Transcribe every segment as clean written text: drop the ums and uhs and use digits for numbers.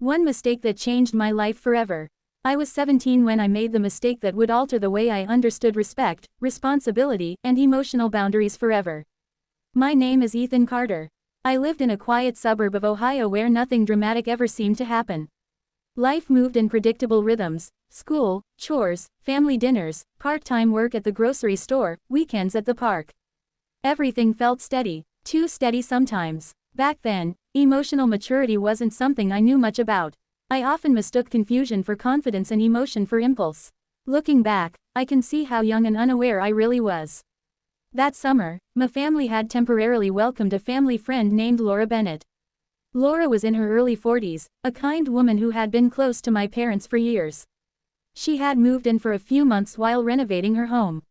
One mistake that changed my life forever. I was 17 when I made the mistake that would alter the way I understood respect, responsibility, and emotional boundaries forever. My name is Ethan Carter. I lived in a quiet suburb of Ohio where nothing dramatic ever seemed to happen. Life moved in predictable rhythms: school, chores, family dinners, part-time work at the grocery store, weekends at the park. Everything felt steady, too steady sometimes. Back then, emotional maturity wasn't something I knew much about. I often mistook confusion for confidence and emotion for impulse. Looking back, I can see how young and unaware I really was. That summer, my family had temporarily welcomed a family friend named Laura Bennett. Laura was in her early 40s, a kind woman who had been close to my parents for years. She had moved in for a few months while renovating her home.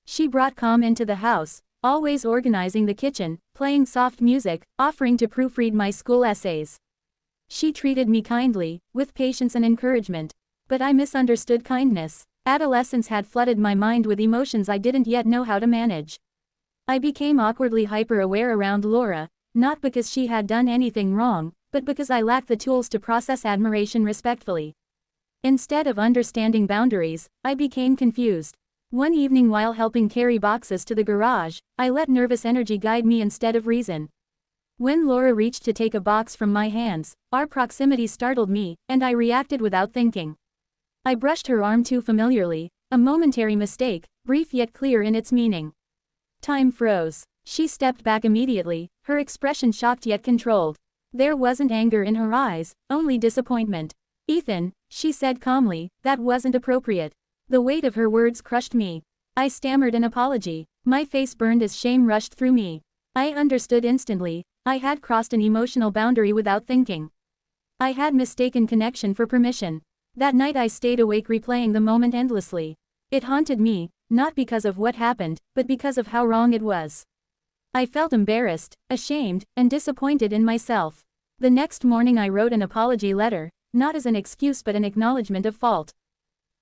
She brought calm into the house, always organizing the kitchen, playing soft music, offering to proofread my school essays. She treated me kindly, with patience and encouragement. But I misunderstood kindness. Adolescence had flooded my mind with emotions I didn't yet know how to manage. I became awkwardly hyper-aware around Laura, not because she had done anything wrong, but because I lacked the tools to process admiration respectfully. Instead of understanding boundaries, I became confused. One evening while helping carry boxes to the garage, I let nervous energy guide me instead of reason. When Laura reached to take a box from my hands, our proximity startled me, and I reacted without thinking. I brushed her arm too familiarly, a momentary mistake, brief yet clear in its meaning. Time froze. She stepped back immediately, her expression shocked yet controlled. There wasn't anger in her eyes, only disappointment. "Ethan," she said calmly, "that wasn't appropriate." The weight of her words crushed me. I stammered an apology. My face burned as shame rushed through me. I understood instantly. I had crossed an emotional boundary without thinking. I had mistaken connection for permission. That night I stayed awake replaying the moment endlessly. It haunted me, not because of what happened, but because of how wrong it was. I felt embarrassed, ashamed, and disappointed in myself. The next morning I wrote an apology letter, not as an excuse but an acknowledgement of fault.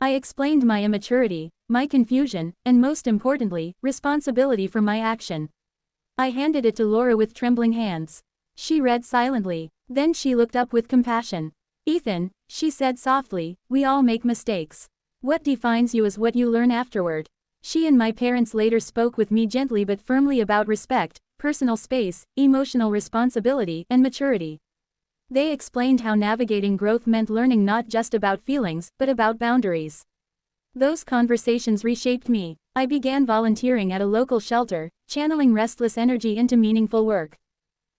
I explained my immaturity, my confusion, and most importantly, responsibility for my action. I handed it to Laura with trembling hands. She read silently. Then she looked up with compassion. "Ethan," she said softly, "we all make mistakes. What defines you is what you learn afterward." She and my parents later spoke with me gently but firmly about respect, personal space, emotional responsibility, and maturity. They explained how navigating growth meant learning not just about feelings, but about boundaries. Those conversations reshaped me. I began volunteering at a local shelter, channeling restless energy into meaningful work.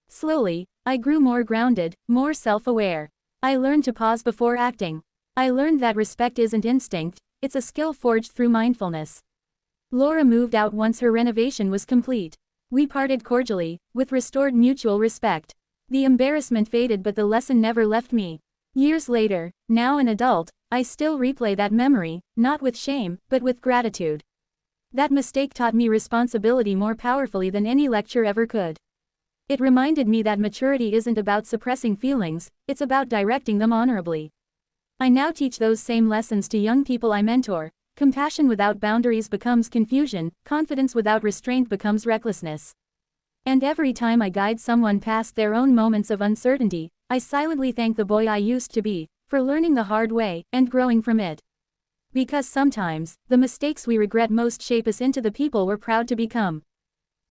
Slowly, I grew more grounded, more self-aware. I learned to pause before acting. I learned that respect isn't instinct, it's a skill forged through mindfulness. Laura moved out once her renovation was complete. We parted cordially, with restored mutual respect. The embarrassment faded but the lesson never left me. Years later, now an adult, I still replay that memory, not with shame, but with gratitude. That mistake taught me responsibility more powerfully than any lecture ever could. It reminded me that maturity isn't about suppressing feelings, it's about directing them honorably. I now teach those same lessons to young people I mentor. Compassion without boundaries becomes confusion, confidence without restraint becomes recklessness. And every time I guide someone past their own moments of uncertainty, I silently thank the boy I used to be, for learning the hard way, and growing from it. Because sometimes, the mistakes we regret most shape us into the people we're proud to become.